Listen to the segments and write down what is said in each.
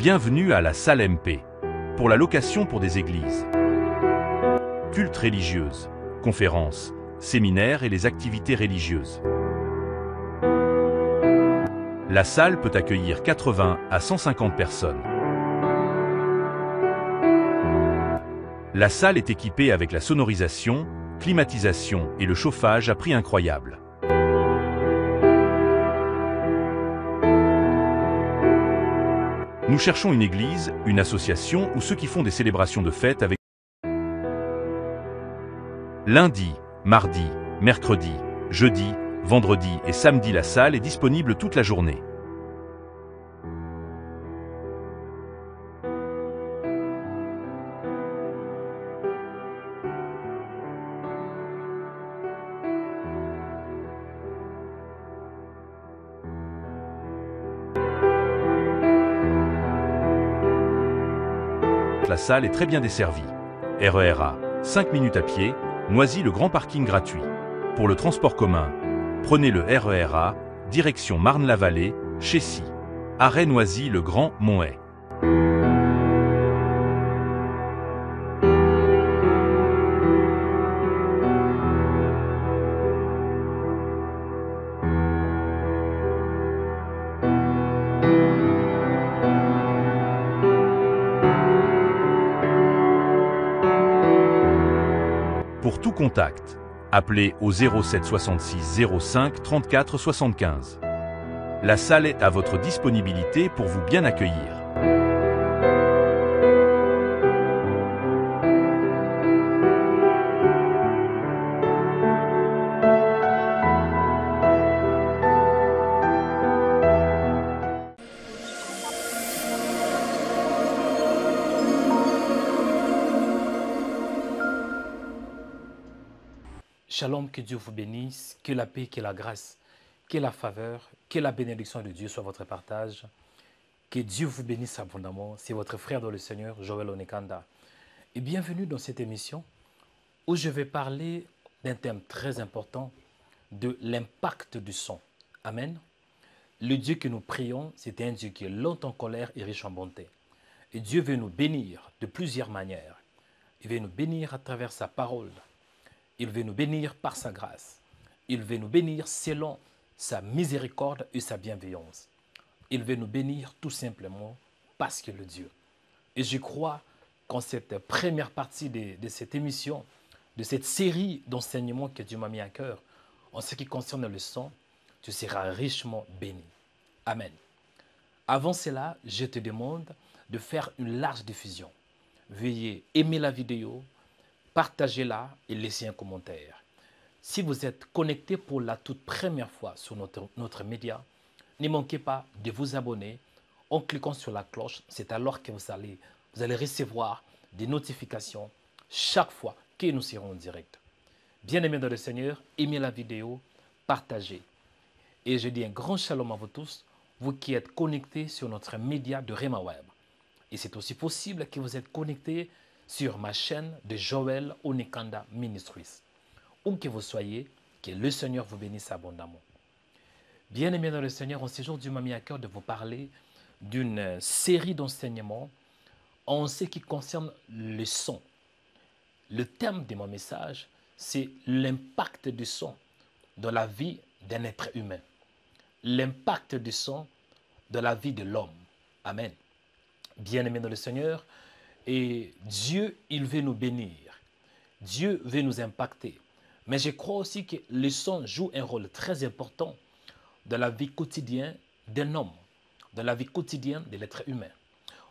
Bienvenue à la salle MP, pour la location pour des églises, cultes religieuses, conférences, séminaires et les activités religieuses. La salle peut accueillir 80 à 150 personnes. La salle est équipée avec la sonorisation, climatisation et le chauffage à prix incroyable. Nous cherchons une église, une association ou ceux qui font des célébrations de fêtes avec lundi, mardi, mercredi, jeudi, vendredi et samedi. La salle est disponible toute la journée. La salle est très bien desservie. RER A, 5 minutes à pied, Noisy le grand parking gratuit. Pour le transport commun, prenez le RER A, direction Marne-la-Vallée, Chessy. Arrêt Noisy le Grand Montet. Pour tout contact, appelez au 07 66 05 34 75. La salle est à votre disponibilité pour vous bien accueillir. Shalom, que Dieu vous bénisse, que la paix, que la grâce, que la faveur, que la bénédiction de Dieu soit votre partage. Que Dieu vous bénisse abondamment. C'est votre frère dans le Seigneur, Joël Onekanda. Et bienvenue dans cette émission où je vais parler d'un thème très important, de l'impact du son. Amen. Le Dieu que nous prions, c'est un Dieu qui est lent en colère et riche en bonté. Et Dieu veut nous bénir de plusieurs manières. Il veut nous bénir à travers sa parole. Il veut nous bénir par sa grâce. Il veut nous bénir selon sa miséricorde et sa bienveillance. Il veut nous bénir tout simplement parce qu'il est Dieu. Et je crois qu'en cette première partie de cette émission, de cette série d'enseignements que Dieu m'a mis à cœur, en ce qui concerne le son, tu seras richement béni. Amen. Avant cela, je te demande de faire une large diffusion. Veuillez aimer la vidéo, partagez-la et laissez un commentaire. Si vous êtes connecté pour la toute première fois sur notre média, ne manquez pas de vous abonner en cliquant sur la cloche. C'est alors que vous allez recevoir des notifications chaque fois que nous serons en direct. Bien-aimés dans le Seigneur, aimez la vidéo, partagez. Et je dis un grand shalom à vous tous, vous qui êtes connectés sur notre média de Rema Web. Et c'est aussi possible que vous êtes connectés sur ma chaîne de Joël Onekanda Ministries. Où que vous soyez, que le Seigneur vous bénisse abondamment. Bien-aimés dans le Seigneur, en ce jour, Dieu m'a mis à cœur de vous parler d'une série d'enseignements en ce qui concerne le son. Le thème de mon message, c'est l'impact du son dans la vie d'un être humain. L'impact du son dans la vie de l'homme. Amen. Bien-aimés dans le Seigneur, et Dieu, il veut nous bénir. Dieu veut nous impacter. Mais je crois aussi que le son joue un rôle très important dans la vie quotidienne d'un homme, dans la vie quotidienne de l'être humain.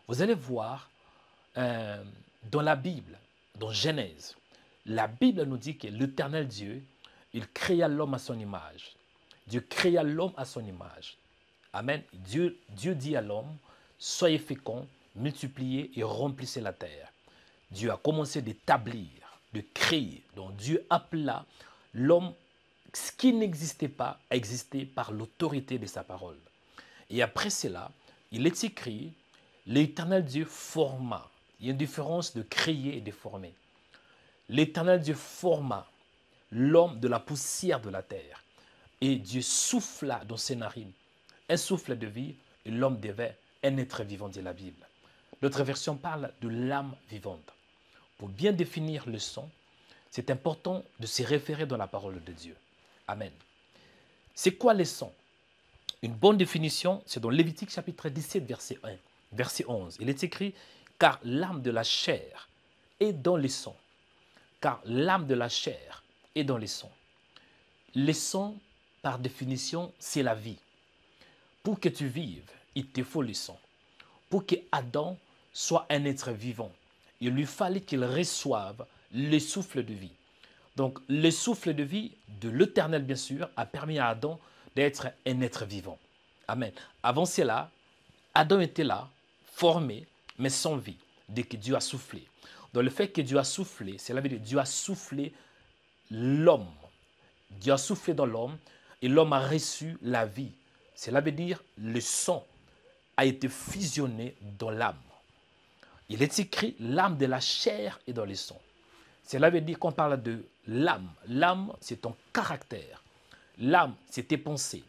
Vous allez voir dans la Bible, dans Genèse, la Bible nous dit que l'Éternel Dieu, il créa l'homme à son image. Dieu créa l'homme à son image. Amen. Dieu dit à l'homme, soyez féconds, multipliez et remplissez la terre. Dieu a commencé d'établir, de créer. Donc Dieu appela l'homme, ce qui n'existait pas, à exister par l'autorité de sa parole. Et après cela, il est écrit, l'Éternel Dieu forma. Il y a une différence de créer et de former. L'Éternel Dieu forma l'homme de la poussière de la terre. Et Dieu souffla dans ses narines un souffle de vie et l'homme devint un être vivant, dit la Bible. D'autres versions parlent de l'âme vivante. Pour bien définir le sang, c'est important de se référer dans la parole de Dieu. Amen. C'est quoi le sang? Une bonne définition, c'est dans Lévitique chapitre 17, verset 1, verset 11. Il est écrit, « Car l'âme de la chair est dans le sang. Car l'âme de la chair est dans le sang. » Le sang, par définition, c'est la vie. Pour que tu vives, il te faut le sang. Pour que Adam soit un être vivant, il lui fallait qu'il reçoive le souffle de vie. Donc, le souffle de vie de l'Éternel, bien sûr, a permis à Adam d'être un être vivant. Amen. Avant cela, Adam était là, formé, mais sans vie, dès que Dieu a soufflé. Donc, le fait que Dieu a soufflé, cela veut dire que Dieu a soufflé l'homme. Dieu a soufflé dans l'homme et l'homme a reçu la vie. Cela veut dire que le sang a été fusionné dans l'âme. Il est écrit, l'âme de la chair est dans le sang. Cela veut dire qu'on parle de l'âme. L'âme, c'est ton caractère. L'âme, c'est tes pensées.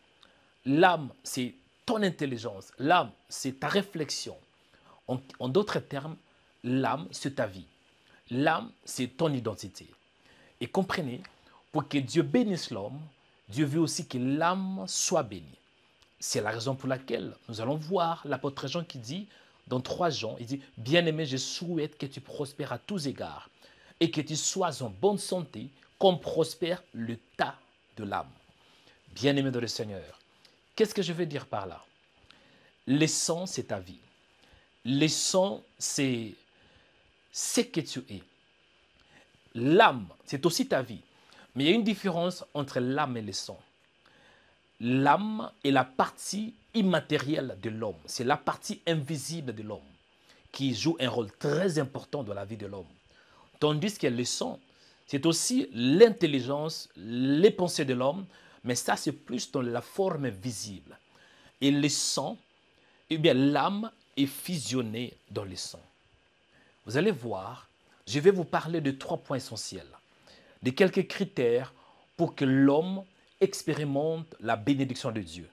L'âme, c'est ton intelligence. L'âme, c'est ta réflexion. En d'autres termes, l'âme, c'est ta vie. L'âme, c'est ton identité. Et comprenez, pour que Dieu bénisse l'homme, Dieu veut aussi que l'âme soit bénie. C'est la raison pour laquelle nous allons voir l'apôtre Jean qui dit, dans 3 Jean, il dit, « Bien-aimé, je souhaite que tu prospères à tous égards et que tu sois en bonne santé, comme prospère le tas de l'âme. » Bien-aimé dans le Seigneur, qu'est-ce que je veux dire par là? Le sang, c'est ta vie. Le sang, c'est ce que tu es. L'âme, c'est aussi ta vie. Mais il y a une différence entre l'âme et le sang. L'âme est la partie immatérielle de l'homme. C'est la partie invisible de l'homme qui joue un rôle très important dans la vie de l'homme. Tandis que le sang, c'est aussi l'intelligence, les pensées de l'homme, mais ça c'est plus dans la forme visible. Et le sang, eh bien l'âme est fusionnée dans le sang. Vous allez voir, je vais vous parler de 3 points essentiels, de quelques critères pour que l'homme expérimente la bénédiction de Dieu.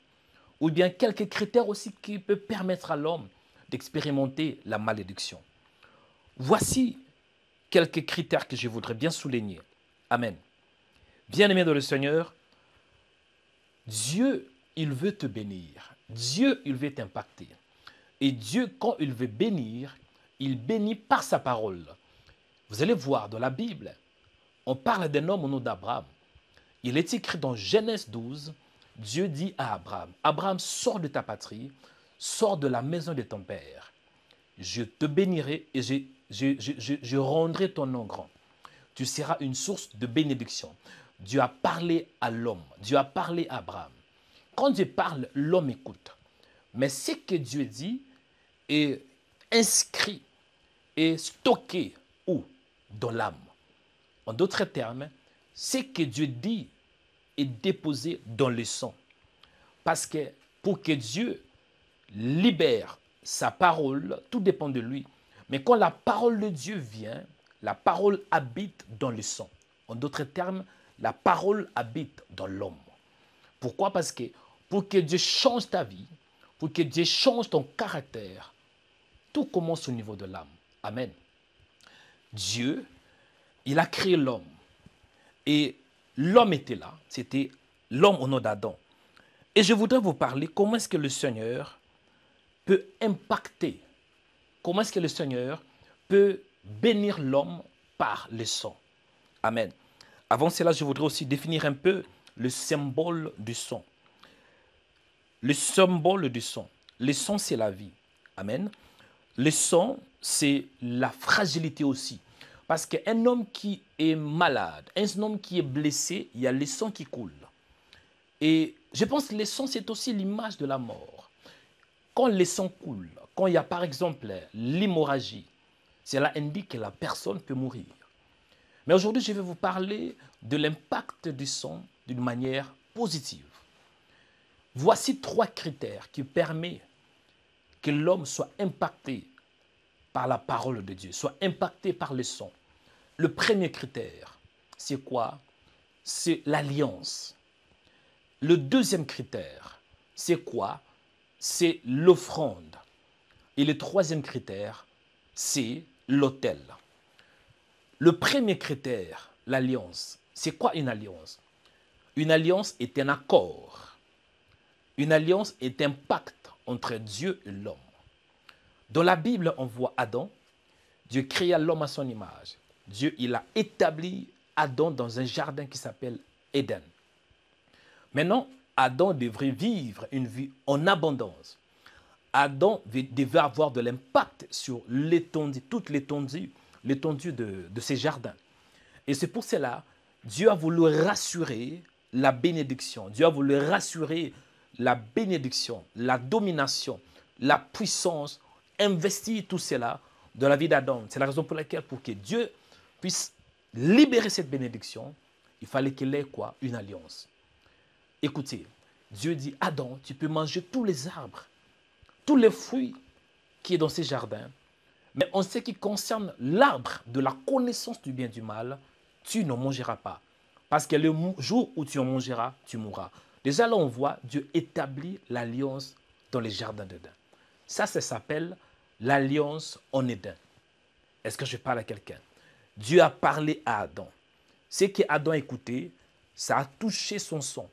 Ou bien quelques critères aussi qui peuvent permettre à l'homme d'expérimenter la malédiction. Voici quelques critères que je voudrais bien souligner. Amen. Bien-aimé dans le Seigneur, Dieu, il veut te bénir. Dieu, il veut t'impacter. Et Dieu, quand il veut bénir, il bénit par sa parole. Vous allez voir dans la Bible, on parle d'un homme au nom d'Abraham. Il est écrit dans Genèse 12, Dieu dit à Abraham, « Abraham, sors de ta patrie, sors de la maison de ton père. Je te bénirai et je rendrai ton nom grand. Tu seras une source de bénédiction. » Dieu a parlé à l'homme, Dieu a parlé à Abraham. Quand Dieu parle, l'homme écoute. Mais ce que Dieu dit est inscrit et stocké où? Dans l'âme. En d'autres termes, ce que Dieu dit est déposé dans le sang. Parce que pour que Dieu libère sa parole, tout dépend de lui. Mais quand la parole de Dieu vient, la parole habite dans le sang. En d'autres termes, la parole habite dans l'homme. Pourquoi? Parce que pour que Dieu change ta vie, pour que Dieu change ton caractère, tout commence au niveau de l'âme. Amen. Dieu, il a créé l'homme. Et l'homme était là. C'était l'homme au nom d'Adam. Et je voudrais vous parler comment est-ce que le Seigneur peut impacter, comment est-ce que le Seigneur peut bénir l'homme par le sang. Amen. Avant cela, je voudrais aussi définir un peu le symbole du sang. Le symbole du sang. Le sang, c'est la vie. Amen. Le sang, c'est la fragilité aussi. Parce qu'un homme qui est malade, un homme qui est blessé, il y a le sang qui coule. Et je pense que le sang, c'est aussi l'image de la mort. Quand le sang coule, quand il y a par exemple l'hémorragie, cela indique que la personne peut mourir. Mais aujourd'hui, je vais vous parler de l'impact du sang d'une manière positive. Voici 3 critères qui permettent que l'homme soit impacté par la parole de Dieu, soit impacté par le sang. Le premier critère, c'est quoi? C'est l'alliance. Le deuxième critère, c'est quoi? C'est l'offrande. Et le troisième critère, c'est l'autel. Le premier critère, l'alliance. C'est quoi une alliance? Une alliance est un accord. Une alliance est un pacte entre Dieu et l'homme. Dans la Bible, on voit Adam. Dieu créa l'homme à son image. Dieu, il a établi Adam dans un jardin qui s'appelle Éden. Maintenant, Adam devrait vivre une vie en abondance. Adam devait avoir de l'impact sur l'étendue, toute l'étendue de ses jardins. Et c'est pour cela, Dieu a voulu rassurer la bénédiction. Dieu a voulu rassurer la bénédiction, la domination, la puissance, investir tout cela dans la vie d'Adam. C'est la raison pour laquelle, pour que Dieu puisse libérer cette bénédiction, il fallait qu'il ait quoi? Une alliance. Écoutez, Dieu dit, Adam, tu peux manger tous les arbres, tous les fruits qui sont dans ces jardins, mais en ce qui concerne l'arbre de la connaissance du bien et du mal, tu n'en mangeras pas. Parce que le jour où tu en mangeras, tu mourras. Déjà là, on voit Dieu établit l'alliance dans les jardins d'Éden. Ça s'appelle l'alliance en Éden. Est-ce que je parle à quelqu'un? Dieu a parlé à Adam. Ce qu'Adam a écouté, ça a touché son sang.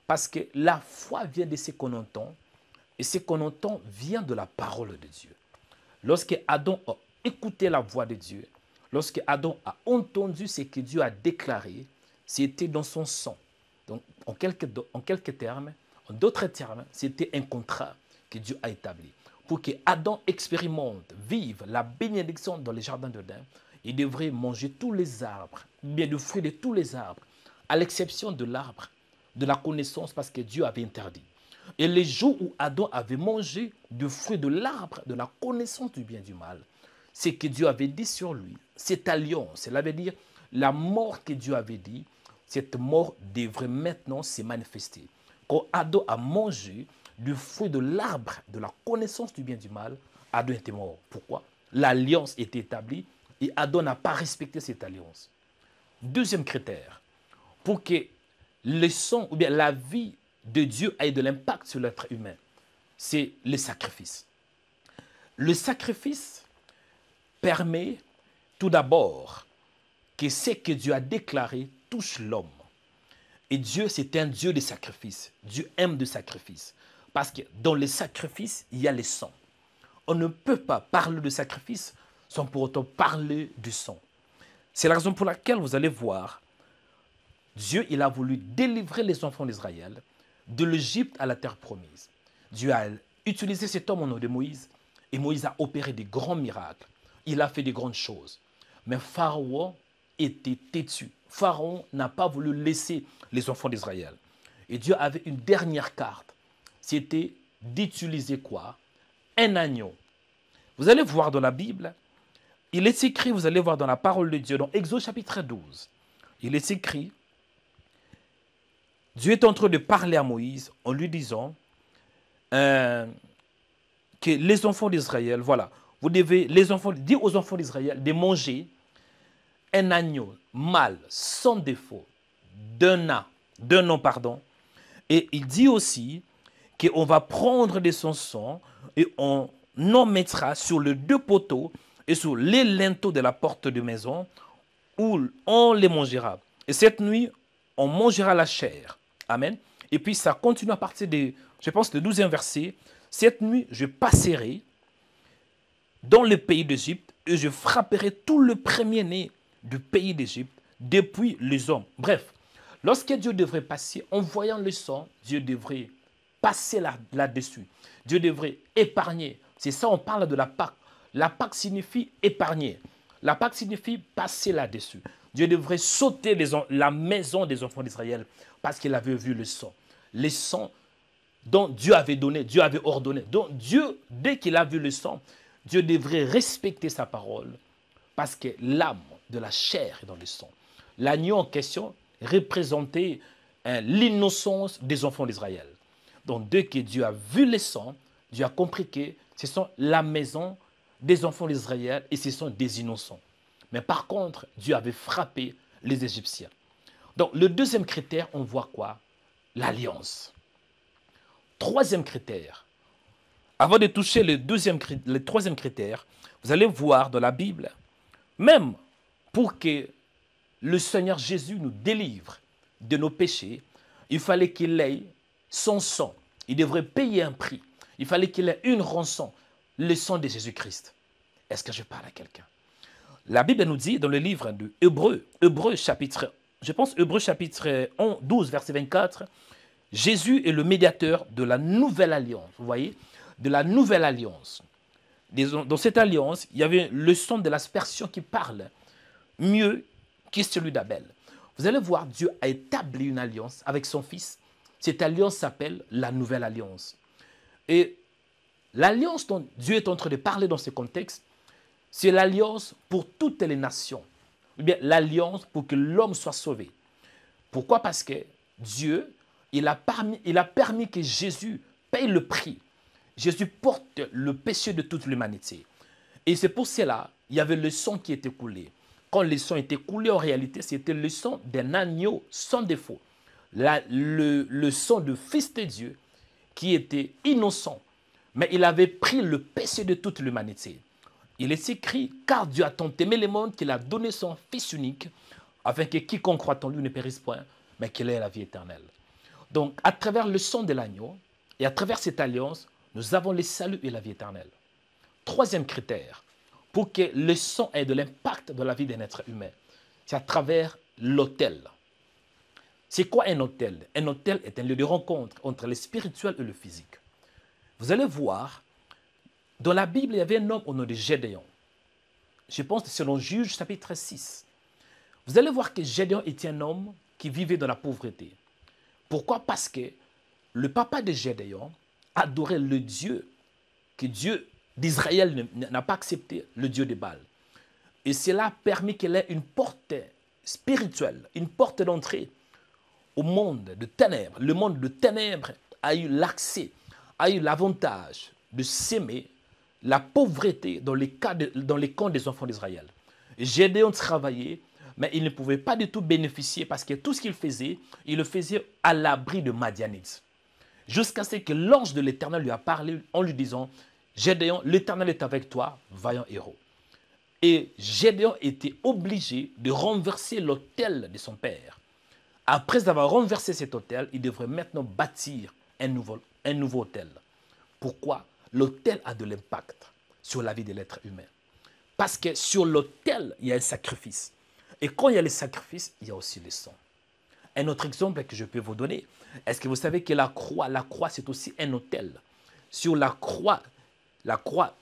Parce que la foi vient de ce qu'on entend, et ce qu'on entend vient de la parole de Dieu. Lorsque Adam a écouté la voix de Dieu, lorsque Adam a entendu ce que Dieu a déclaré, c'était dans son sang. Donc, en quelques termes, en d'autres termes, c'était un contrat que Dieu a établi. Pour que Adam expérimente, vive la bénédiction dans les jardins d'Éden, il devrait manger tous les arbres, bien le fruit de tous les arbres, à l'exception de l'arbre de la connaissance, parce que Dieu avait interdit. Et les jours où Adam avait mangé du fruit de l'arbre de la connaissance du bien et du mal, ce que Dieu avait dit sur lui, cette alliance, cela veut dire la mort que Dieu avait dit, cette mort devrait maintenant se manifester. Quand Adam a mangé du fruit de l'arbre de la connaissance du bien et du mal, Adam était mort. Pourquoi? L'alliance était établie et Adam n'a pas respecté cette alliance. Deuxième critère, pour que le sang ou bien la vie de Dieu ait de l'impact sur l'être humain, c'est le sacrifice. Le sacrifice permet tout d'abord que ce que Dieu a déclaré touche l'homme. Et Dieu, c'est un Dieu de sacrifice. Dieu aime le sacrifice. Parce que dans le sacrifice, il y a le sang. On ne peut pas parler de sacrifice sans pour autant parler du sang. C'est la raison pour laquelle vous allez voir, Dieu, il a voulu délivrer les enfants d'Israël de l'Égypte à la terre promise. Dieu a utilisé cet homme au nom de Moïse et Moïse a opéré des grands miracles. Il a fait des grandes choses. Mais Pharaon était têtu. Pharaon n'a pas voulu laisser les enfants d'Israël. Et Dieu avait une dernière carte. C'était d'utiliser quoi? Un agneau. Vous allez voir dans la Bible, il est écrit, vous allez voir dans la parole de Dieu, dans Exode chapitre 12, il est écrit, Dieu est en train de parler à Moïse en lui disant que les enfants d'Israël, voilà, vous devez, dire aux enfants d'Israël de manger un agneau mâle, sans défaut, d'un an, pardon. Et il dit aussi qu'on va prendre de son sang et on en mettra sur les deux poteaux et sur les linteaux de la porte de maison où on les mangera. Et cette nuit, on mangera la chair. Amen. Et puis ça continue à partir de, je pense, le 12e verset. Cette nuit, je passerai dans le pays d'Égypte et je frapperai tout le premier-né du pays d'Égypte, depuis les hommes. Bref, lorsque Dieu devrait passer, en voyant le sang, Dieu devrait passer là-dessus. Dieu devrait épargner. C'est ça, on parle de la Pâque. La Pâque signifie épargner. La Pâque signifie passer là-dessus. Dieu devrait sauter la maison des enfants d'Israël parce qu'il avait vu le sang. Le sang dont Dieu avait donné, Dieu avait ordonné. Donc Dieu, dès qu'il a vu le sang, Dieu devrait respecter sa parole parce que l'âme de la chair est dans le sang. L'agneau en question représentait l'innocence des enfants d'Israël. Donc dès que Dieu a vu le sang, Dieu a compris que ce sont la maison des enfants d'Israël et ce sont des innocents. Mais par contre, Dieu avait frappé les Égyptiens. Donc le deuxième critère, on voit quoi? L'alliance. Troisième critère. Avant de toucher le troisième critère, vous allez voir dans la Bible, même pour que le Seigneur Jésus nous délivre de nos péchés, il fallait qu'il ait son sang. Il devrait payer un prix. Il fallait qu'il ait une rançon, le sang de Jésus-Christ. Est-ce que je parle à quelqu'un? La Bible nous dit dans le livre de Hébreux chapitre 12, verset 24, Jésus est le médiateur de la nouvelle alliance. Vous voyez, de la nouvelle alliance. Dans cette alliance, il y avait le sang de l'aspersion qui parle mieux que celui d'Abel. Vous allez voir, Dieu a établi une alliance avec son Fils. Cette alliance s'appelle la nouvelle alliance. Et l'alliance dont Dieu est en train de parler dans ce contexte, c'est l'alliance pour toutes les nations. Ou bien l'alliance pour que l'homme soit sauvé. Pourquoi? Parce que Dieu, il a permis que Jésus paye le prix. Jésus porte le péché de toute l'humanité. Et c'est pour cela, il y avait le sang qui était coulé. Quand le sang était coulé, en réalité, c'était le sang d'un agneau sans défaut. Le sang du Fils de Dieu qui était innocent. Mais il avait pris le péché de toute l'humanité. Il est écrit, car Dieu a tant aimé le monde qu'il a donné son Fils unique, afin que quiconque croit en lui ne périsse point, mais qu'il ait la vie éternelle. Donc, à travers le sang de l'agneau, et à travers cette alliance, nous avons le salut et la vie éternelle. Troisième critère, pour que le sang ait de l'impact dans la vie d'un être humain, c'est à travers l'autel. C'est quoi un autel? Un autel est un lieu de rencontre entre le spirituel et le physique. Vous allez voir, dans la Bible, il y avait un homme au nom de Gédéon. Je pense que c'est dans Juge chapitre 6. Vous allez voir que Gédéon était un homme qui vivait dans la pauvreté. Pourquoi? Parce que le papa de Gédéon adorait le Dieu que Dieu d'Israël n'a pas accepté, le Dieu de Baal. Et cela a permis qu'il ait une porte spirituelle, une porte d'entrée au monde de ténèbres. Le monde de ténèbres a eu l'accès, a eu l'avantage de s'aimer la pauvreté dans les camps des enfants d'Israël. Gédéon travaillait, mais il ne pouvait pas du tout bénéficier parce que tout ce qu'il faisait, il le faisait à l'abri de Madianites. Jusqu'à ce que l'ange de l'Éternel lui a parlé en lui disant, Gédéon, l'Éternel est avec toi, vaillant héros. Et Gédéon était obligé de renverser l'autel de son père. Après avoir renversé cet autel, il devrait maintenant bâtir un nouveau autel. Pourquoi? L'autel a de l'impact sur la vie de l'être humain. Parce que sur l'autel, il y a un sacrifice. Et quand il y a le sacrifice, il y a aussi le sang. Un autre exemple que je peux vous donner, est-ce que vous savez que la croix c'est aussi un autel. Sur la croix,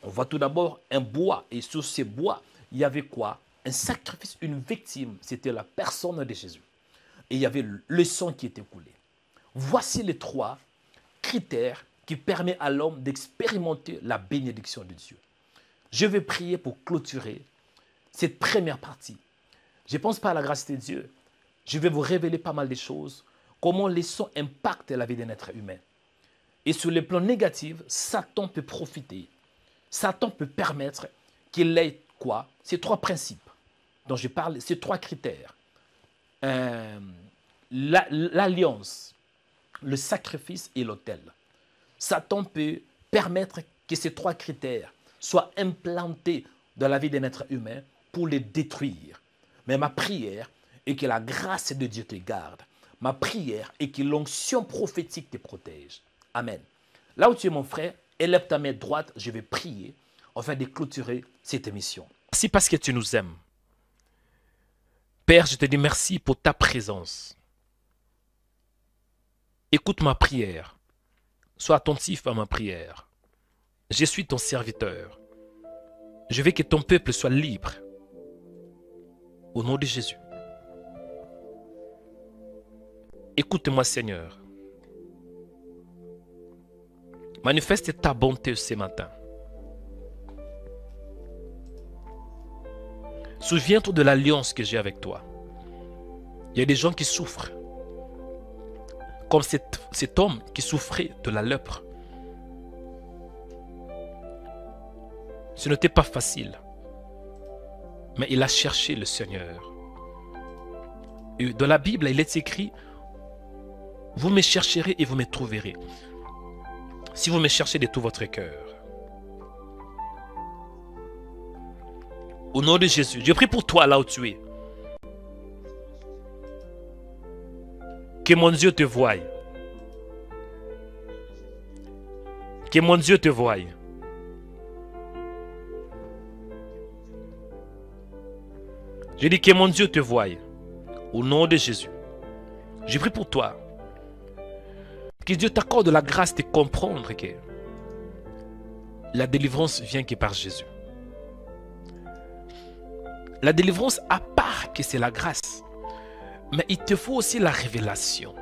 on voit tout d'abord un bois. Et sur ce bois, il y avait quoi? Un sacrifice, une victime. C'était la personne de Jésus. Et il y avait le sang qui était coulé. Voici les trois critères qui permettent à l'homme d'expérimenter la bénédiction de Dieu. Je vais prier pour clôturer cette première partie. Je pense par la grâce de Dieu, je vais vous révéler pas mal de choses, comment les sons impactent la vie d'un être humain. Et sur le plan négatif, Satan peut profiter. Satan peut permettre qu'il ait quoi? Ces trois principes dont je parle, ces trois critères. L'alliance, le sacrifice et l'autel. Satan peut permettre que ces trois critères soient implantés dans la vie d'un être humain pour les détruire. Mais ma prière est que la grâce de Dieu te garde. Ma prière est que l'onction prophétique te protège. Amen. Là où tu es mon frère, élève ta main droite, je vais prier afin de clôturer cette émission. Merci parce que tu nous aimes. Père, je te dis merci pour ta présence. Écoute ma prière. Sois attentif à ma prière. Je suis ton serviteur. Je veux que ton peuple soit libre. Au nom de Jésus. Écoute-moi, Seigneur. Manifeste ta bonté ce matin. Souviens-toi de l'alliance que j'ai avec toi. Il y a des gens qui souffrent. Comme cet homme qui souffrait de la lèpre. Ce n'était pas facile. Mais il a cherché le Seigneur. Et dans la Bible, il est écrit, vous me chercherez et vous me trouverez. Si vous me cherchez de tout votre cœur. Au nom de Jésus, je prie pour toi là où tu es. Que mon Dieu te voie. Que mon Dieu te voie. Je dis que mon Dieu te voie. Au nom de Jésus. Je prie pour toi. Que Dieu t'accorde la grâce de comprendre que la délivrance vient que par Jésus. La délivrance, à part que c'est la grâce, mais il te faut aussi la révélation.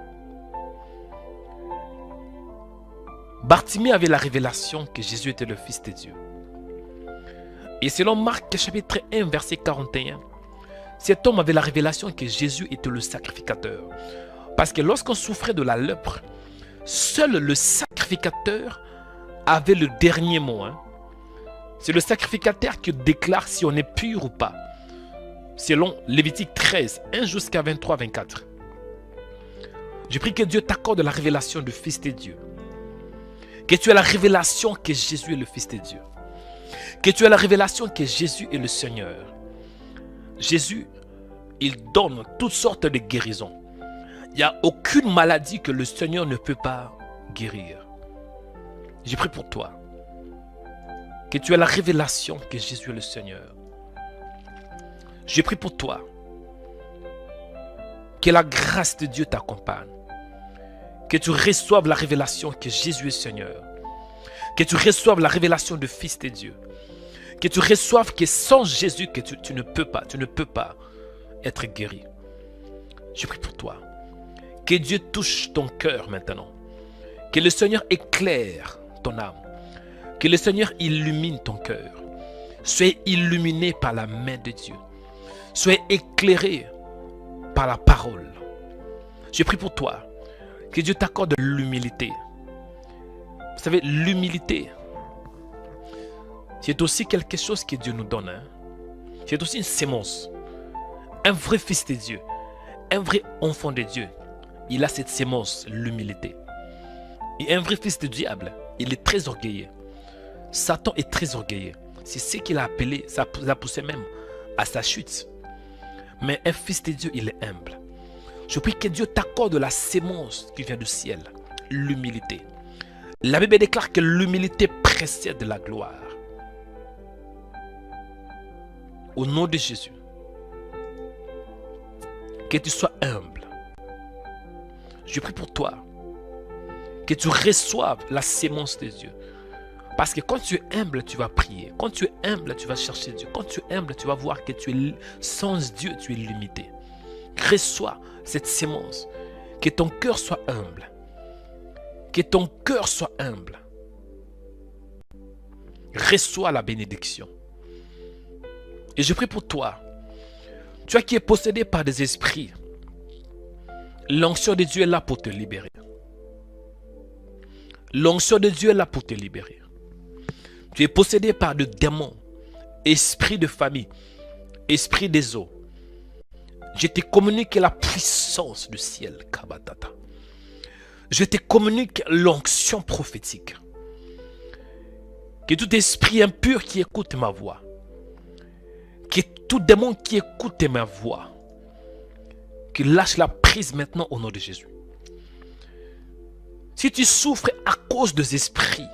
Bartimée avait la révélation que Jésus était le Fils de Dieu. Et selon Marc chapitre 1, verset 41, cet homme avait la révélation que Jésus était le sacrificateur. Parce que lorsqu'on souffrait de la lèpre, seul le sacrificateur avait le dernier mot. C'est le sacrificateur qui déclare si on est pur ou pas. Selon Lévitique 13, 1 jusqu'à 23-24. Je prie que Dieu t'accorde la révélation du Fils de Dieu. Que tu aies la révélation que Jésus est le Fils de Dieu. Que tu aies la révélation que Jésus est le Seigneur. Jésus, il donne toutes sortes de guérisons. Il n'y a aucune maladie que le Seigneur ne peut pas guérir. Je prie pour toi. Que tu aies la révélation que Jésus est le Seigneur. Je prie pour toi. Que la grâce de Dieu t'accompagne. Que tu reçoives la révélation que Jésus est Seigneur. Que tu reçoives la révélation du Fils de Dieu. Que tu reçoives que sans Jésus, que tu ne peux pas être guéri. Je prie pour toi. Que Dieu touche ton cœur maintenant. Que le Seigneur éclaire ton âme. Que le Seigneur illumine ton cœur. Sois illuminé par la main de Dieu. Sois éclairé par la parole. Je prie pour toi. Que Dieu t'accorde l'humilité. Vous savez, l'humilité, c'est aussi quelque chose que Dieu nous donne. C'est aussi une sémence. Un vrai fils de Dieu, un vrai enfant de Dieu, il a cette sémence, l'humilité. Et un vrai fils du diable, il est très orgueilleux. Satan est très orgueilleux. C'est ce qu'il a appelé, ça a poussé même à sa chute. Mais un fils de Dieu, il est humble. Je prie que Dieu t'accorde la sémence qui vient du ciel, l'humilité. La Bible déclare que l'humilité précède la gloire. Au nom de Jésus, que tu sois humble. Je prie pour toi, que tu reçoives la sémence de Dieu. Parce que quand tu es humble, tu vas prier. Quand tu es humble, tu vas chercher Dieu. Quand tu es humble, tu vas voir que tu es sans Dieu, tu es limité. Reçois cette sémence. Que ton cœur soit humble. Que ton cœur soit humble. Reçois la bénédiction. Et je prie pour toi. Toi qui es possédé par des esprits. L'onction de Dieu est là pour te libérer. L'onction de Dieu est là pour te libérer. Tu es possédé par des démons, esprit de famille, esprit des eaux. Je te communique la puissance du ciel, Kabatata. Je te communique l'onction prophétique. Que tout esprit impur qui écoute ma voix, que tout démon qui écoute ma voix, que lâche la prise maintenant au nom de Jésus. Si tu souffres à cause des esprits,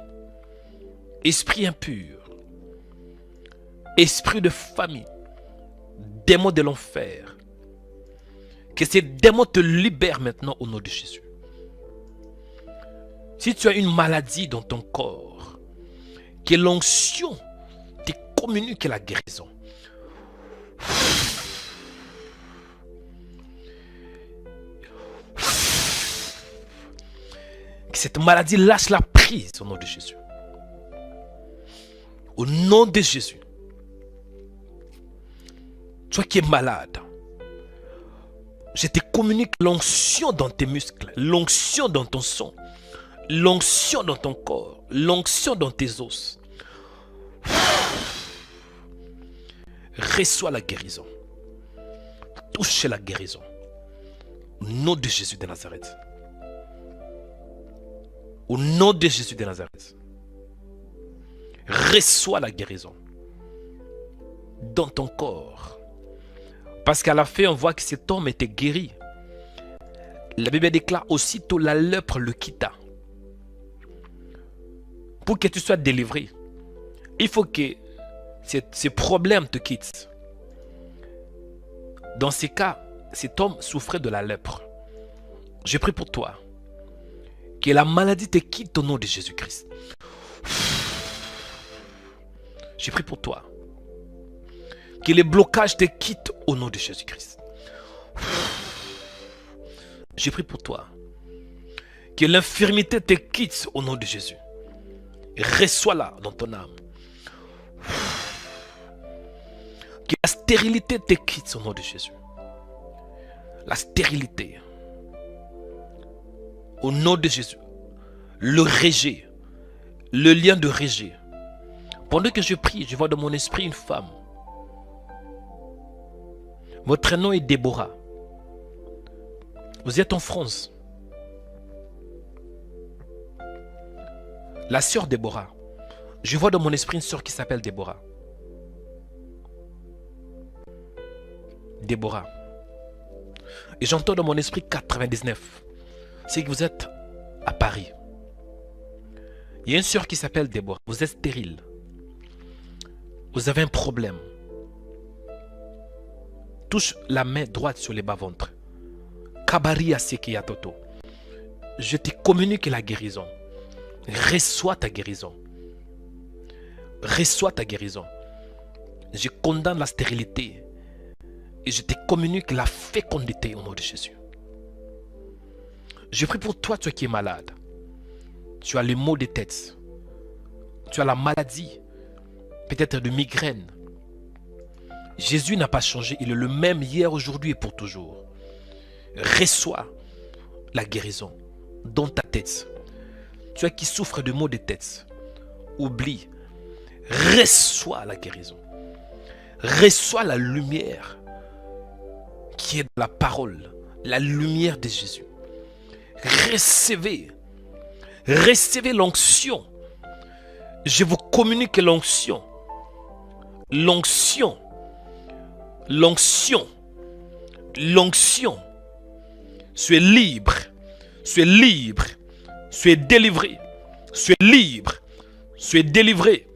esprit impur, esprit de famille, démons de l'enfer, que ces démons te libèrent maintenant au nom de Jésus. Si tu as une maladie dans ton corps, que l'onction te communique la guérison. Que cette maladie lâche la prise au nom de Jésus. Au nom de Jésus. Toi qui es malade, je te communique l'onction dans tes muscles, l'onction dans ton sang, l'onction dans ton corps, l'onction dans tes os. Reçois la guérison. Touche la guérison. Au nom de Jésus de Nazareth. Au nom de Jésus de Nazareth. Reçois la guérison. dans ton corps. Parce qu'à la fin, on voit que cet homme était guéri. La Bible déclare aussitôt la lèpre le quitta. Pour que tu sois délivré, il faut que ces problèmes te quittent. Dans ces cas, cet homme souffrait de la lèpre. Je prie pour toi. Que la maladie te quitte au nom de Jésus-Christ. Je prie pour toi. Que les blocages te quittent au nom de Jésus-Christ. Je prie pour toi. Que l'infirmité te quitte au nom de Jésus. Reçois-la dans ton âme. Que la stérilité te quitte au nom de Jésus. La stérilité. Au nom de Jésus. Le rejet. Le lien de rejet. Pendant que je prie, je vois dans mon esprit une femme. Votre nom est Déborah. Vous êtes en France. La sœur Déborah. Je vois dans mon esprit une sœur qui s'appelle Déborah. Déborah. Et j'entends dans mon esprit 99. C'est que vous êtes à Paris. Il y a une sœur qui s'appelle Déborah. Vous êtes stérile. Vous avez un problème. Touche la main droite sur les bas-ventres. Kabaria Sekia Toto. Je te communique la guérison. Reçois ta guérison. Reçois ta guérison. Je condamne la stérilité. Et je te communique la fécondité au nom de Jésus. Je prie pour toi, toi qui es malade. Tu as les maux de tête. Tu as la maladie. Peut-être de migraine. Jésus n'a pas changé. Il est le même hier, aujourd'hui et pour toujours. Reçois la guérison dans ta tête. Tu as qui souffre de maux de tête. Oublie. Reçois la guérison. Reçois la lumière qui est dans la parole. La lumière de Jésus. Recevez. Recevez l'onction. Je vous communique l'onction. L'onction. L'onction. L'onction. Sois libre. Sois libre. Sois délivré. Sois libre. Sois délivré.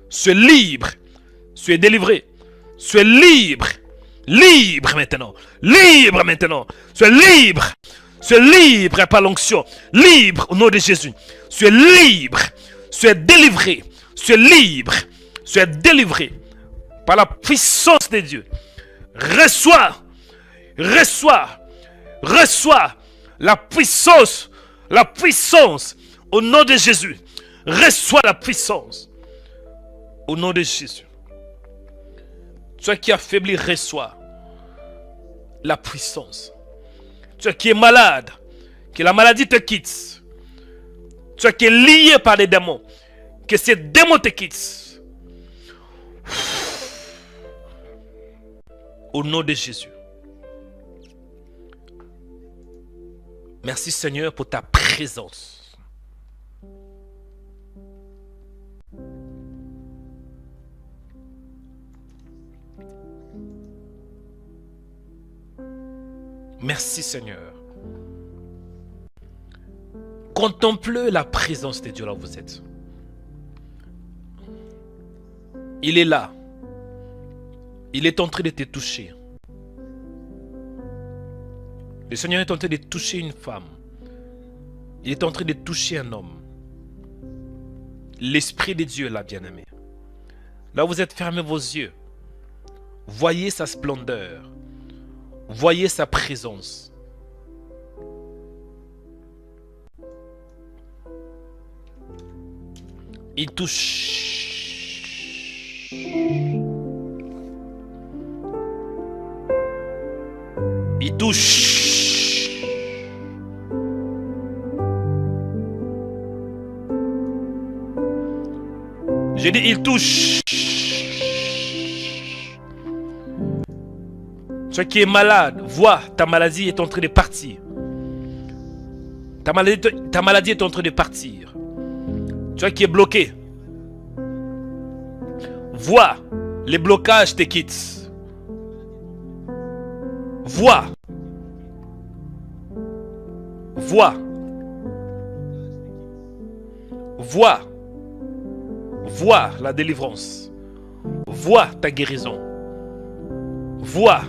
Sois libre. Sois délivré. Sois libre. Libre maintenant. Libre maintenant. Sois libre. Sois libre par l'onction. Libre au nom de Jésus. Sois libre. Sois délivré. Sois libre. Sois délivré par la puissance de Dieu. Reçois. Reçois. Reçois la puissance. La puissance au nom de Jésus. Reçois la puissance au nom de Jésus. Toi qui es affaibli, reçois la puissance. Toi qui es malade, que la maladie te quitte. Toi qui es lié par les démons, que ces démons te quittent. Au nom de Jésus. Merci Seigneur pour ta présence. Merci Seigneur. Contemplez la présence de Dieu là où vous êtes. Il est là. Il est en train de te toucher. Le Seigneur est en train de toucher une femme. Il est en train de toucher un homme. L'Esprit de Dieu là, bien-aimé. Là où vous êtes, fermez vos yeux. Voyez sa splendeur. Voyez sa présence. Il touche. Il touche. J'ai dit, il touche. Toi qui es malade, vois, ta maladie est en train de partir. Ta maladie est en train de partir. Toi qui es bloqué, vois, Les blocages te quittent. Vois. Vois. Vois. Vois la délivrance. Vois ta guérison. Vois.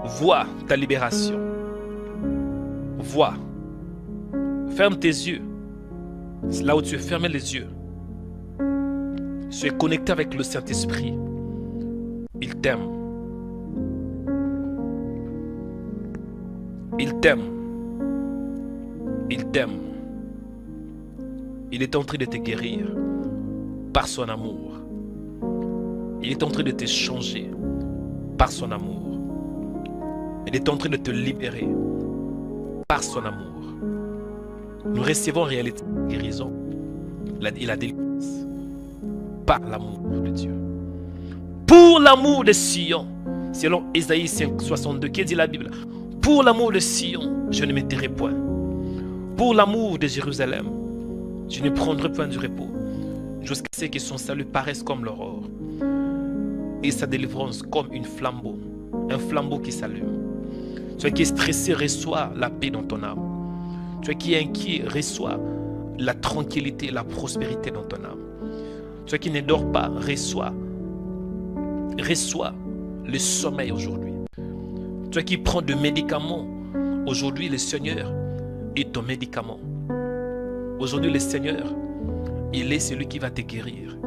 Vois ta libération. Vois. Ferme tes yeux. C'est là où tu es fermé les yeux. Tu es connecté avec le Saint-Esprit. Il t'aime. Il t'aime. Il t'aime. Il est en train de te guérir par son amour. Il est en train de te changer par son amour. Il est en train de te libérer par son amour. Nous recevons en réalité la guérison et la délivrance par l'amour de Dieu. Pour l'amour de Sion, selon Ésaïe 5,62, qui dit la Bible, pour l'amour de Sion, je ne me tairai point. Pour l'amour de Jérusalem, je ne prendrai point du repos, jusqu'à ce que son salut paraisse comme l'aurore et sa délivrance comme un flambeau qui s'allume. Toi qui es stressé, reçois la paix dans ton âme. Toi qui es inquiet, reçois la tranquillité et la prospérité dans ton âme. Toi qui ne dors pas, reçois le sommeil aujourd'hui. Toi qui prends des médicaments, aujourd'hui le Seigneur est ton médicament. Aujourd'hui le Seigneur, il est celui qui va te guérir.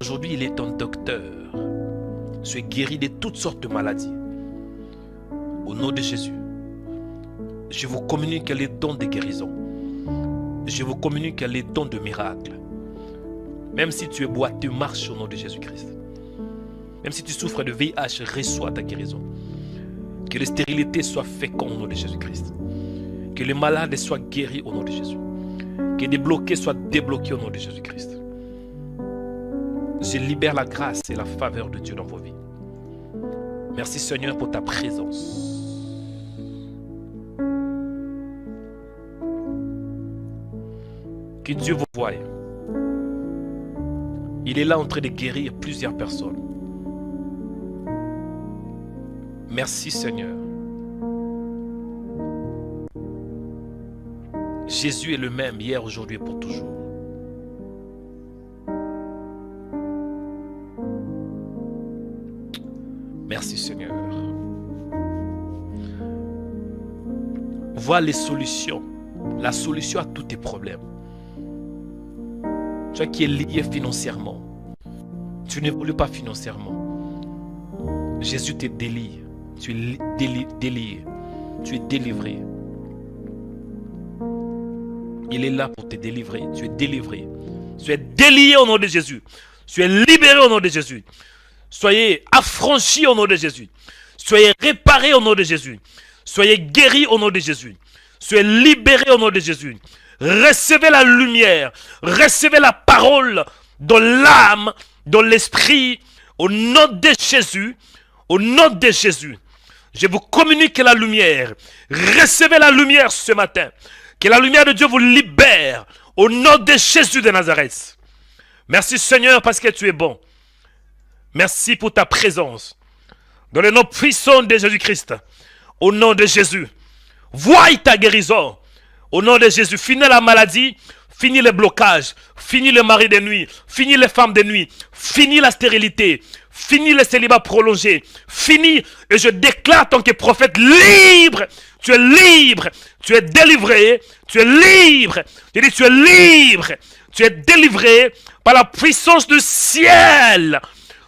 Aujourd'hui il est ton docteur. Tu es guéri de toutes sortes de maladies. Au nom de Jésus, je vous communique les dons de guérison. Je vous communique les dons de miracles. Même si tu es boiteux, marche au nom de Jésus-Christ. Même si tu souffres de VIH, reçois ta guérison. Que les stérilités soient fécondes au nom de Jésus-Christ. Que les malades soient guéris au nom de Jésus. Que les bloqués soient débloqués au nom de Jésus-Christ. Je libère la grâce et la faveur de Dieu dans vos vies. Merci Seigneur pour ta présence. Que Dieu vous voie. Il est là en train de guérir plusieurs personnes. Merci Seigneur. Jésus est le même hier, aujourd'hui et pour toujours. Merci Seigneur. Vois les solutions. La solution à tous tes problèmes. Toi qui es lié financièrement. Tu n'évolues pas financièrement. Jésus te délie. Tu es délié. Tu es délivré. Il est là pour te délivrer. Tu es délivré. Tu es délié au nom de Jésus. Tu es libéré au nom de Jésus. Soyez affranchis au nom de Jésus. Soyez réparés au nom de Jésus. Soyez guéris au nom de Jésus. Soyez libérés au nom de Jésus. Recevez la lumière. Recevez la parole dans l'âme, dans l'esprit. Au nom de Jésus. Au nom de Jésus. Je vous communique la lumière. Recevez la lumière ce matin. Que la lumière de Dieu vous libère. Au nom de Jésus de Nazareth. Merci Seigneur parce que tu es bon. Merci pour ta présence. Dans le nom puissant de Jésus-Christ. Au nom de Jésus. Vois ta guérison. Au nom de Jésus. Finis la maladie. Finis les blocages. Finis le mari de nuit. Finis les femmes de nuit. Finis la stérilité. Finis le célibat prolongé. Finis. Et je déclare tant que prophète libre. Tu es libre. Tu es délivré. Tu es libre. Je dis tu es libre. Tu es délivré par la puissance du ciel.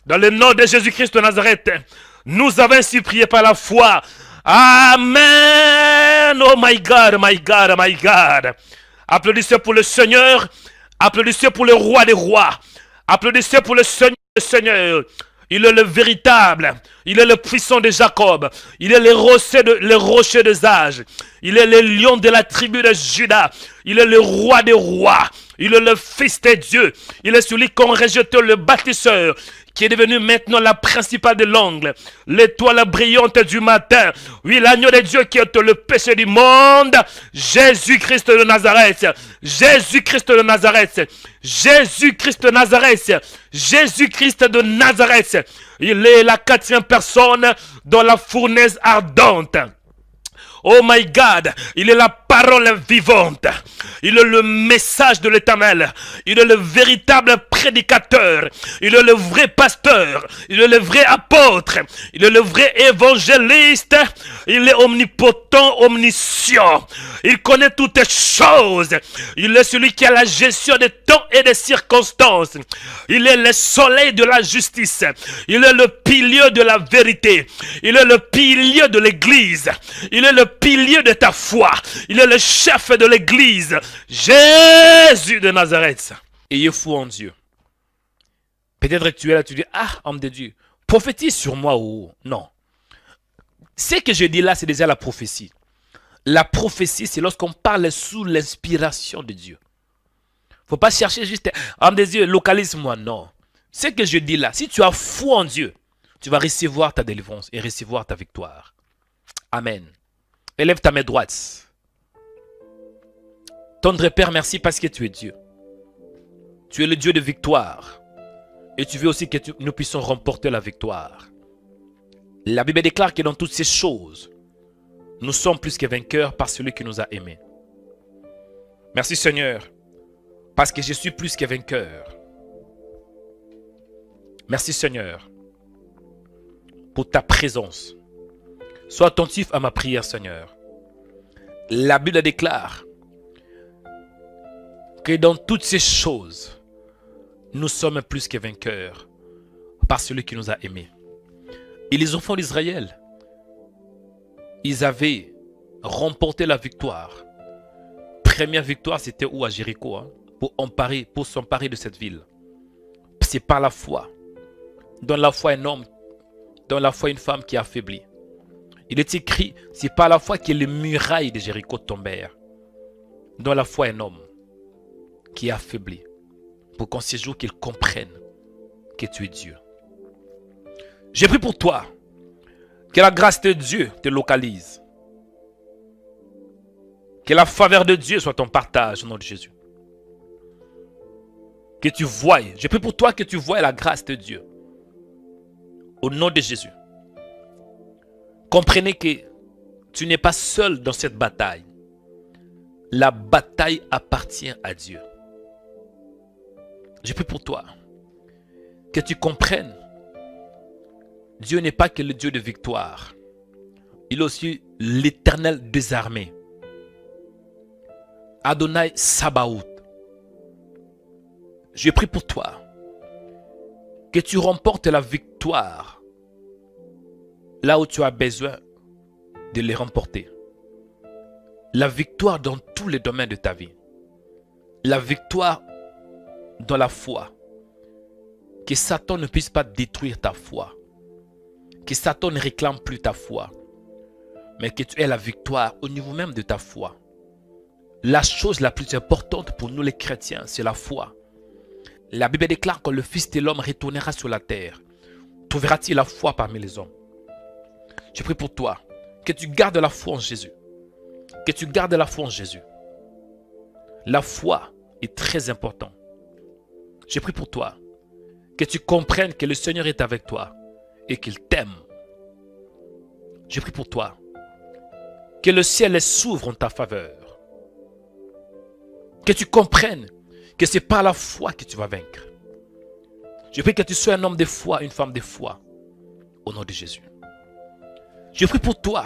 Dans le nom de Jésus-Christ de Nazareth, nous avons ainsi prié par la foi. Amen. Oh my God, my God, my God. Applaudissez pour le Seigneur. Applaudissez pour le roi des rois. Applaudissez pour le Seigneur des seigneurs. Il est le véritable. Il est le puissant de Jacob. Il est le rocher des âges. Il est le lion de la tribu de Juda. Il est le roi des rois. Il est le fils de Dieu. Il est celui qu'on rejetait le bâtisseur, qui est devenue maintenant la principale de l'angle, l'étoile brillante du matin. Oui, l'agneau de Dieu qui ôte le péché du monde, Jésus-Christ de Nazareth, Jésus-Christ de Nazareth, Jésus-Christ de Nazareth, Jésus-Christ de Nazareth. Il est la 4e personne dans la fournaise ardente. Oh my God, il est la parole vivante. Il est le message de l'Éternel. Il est le véritable prédicateur. Il est le vrai pasteur. Il est le vrai apôtre. Il est le vrai évangéliste. Il est omnipotent, omniscient. Il connaît toutes les choses. Il est celui qui a la gestion des temps et des circonstances. Il est le soleil de la justice. Il est le pilier de la vérité. Il est le pilier de l'église. Il est le pilier de ta foi. Il est le chef de l'église. Jésus de Nazareth. Ayez foi en Dieu. Peut-être que tu es là, tu dis, ah, homme de Dieu, prophétise sur moi ou non. Ce que je dis là, c'est déjà la prophétie. La prophétie, c'est lorsqu'on parle sous l'inspiration de Dieu. Il ne faut pas chercher juste, homme de Dieu, localise-moi. Non. Ce que je dis là, si tu as foi en Dieu, tu vas recevoir ta délivrance et recevoir ta victoire. Amen. Élève ta main droite. Tendre Père, merci parce que tu es Dieu. Tu es le Dieu de victoire. Et tu veux aussi que nous puissions remporter la victoire. La Bible déclare que dans toutes ces choses, nous sommes plus que vainqueurs par celui qui nous a aimés. Merci Seigneur, parce que je suis plus que vainqueur. Merci Seigneur, pour ta présence. Sois attentif à ma prière, Seigneur. La Bible déclare que dans toutes ces choses, nous sommes plus que vainqueurs par celui qui nous a aimés. Et les enfants d'Israël, ils avaient remporté la victoire. Première victoire, c'était où? À Jéricho, hein, pour s'emparer de cette ville. C'est par la foi. Dans la foi, un homme, dans la foi, une femme qui a affaibli. Il est écrit, c'est par la foi que les murailles de Jéricho tombèrent. Dans la foi, un homme qui est affaibli. Pour qu'en ces jours, qu'ils comprennent que tu es Dieu. J'ai pris pour toi que la grâce de Dieu te localise. Que la faveur de Dieu soit ton partage au nom de Jésus. Que tu voies, j'ai pris pour toi que tu voies la grâce de Dieu. Au nom de Jésus. Comprenez que tu n'es pas seul dans cette bataille. La bataille appartient à Dieu. J'ai pris pour toi que tu comprennes. Dieu n'est pas que le Dieu de victoire. Il est aussi l'Éternel des armées. Adonai Sabaoth. J'ai pris pour toi que tu remportes la victoire là où tu as besoin de les remporter. La victoire dans tous les domaines de ta vie. La victoire dans la foi. Que Satan ne puisse pas détruire ta foi. Que Satan ne réclame plus ta foi. Mais que tu aies la victoire au niveau même de ta foi. La chose la plus importante pour nous les chrétiens, c'est la foi. La Bible déclare que le Fils de l'homme retournera sur la terre. Trouvera-t-il la foi parmi les hommes? Je prie pour toi que tu gardes la foi en Jésus. Que tu gardes la foi en Jésus. La foi est très importante. Je prie pour toi que tu comprennes que le Seigneur est avec toi et qu'il t'aime. Je prie pour toi que le ciel s'ouvre en ta faveur. Que tu comprennes que c'est par la foi que tu vas vaincre. Je prie que tu sois un homme de foi, une femme de foi. Au nom de Jésus. Je prie pour toi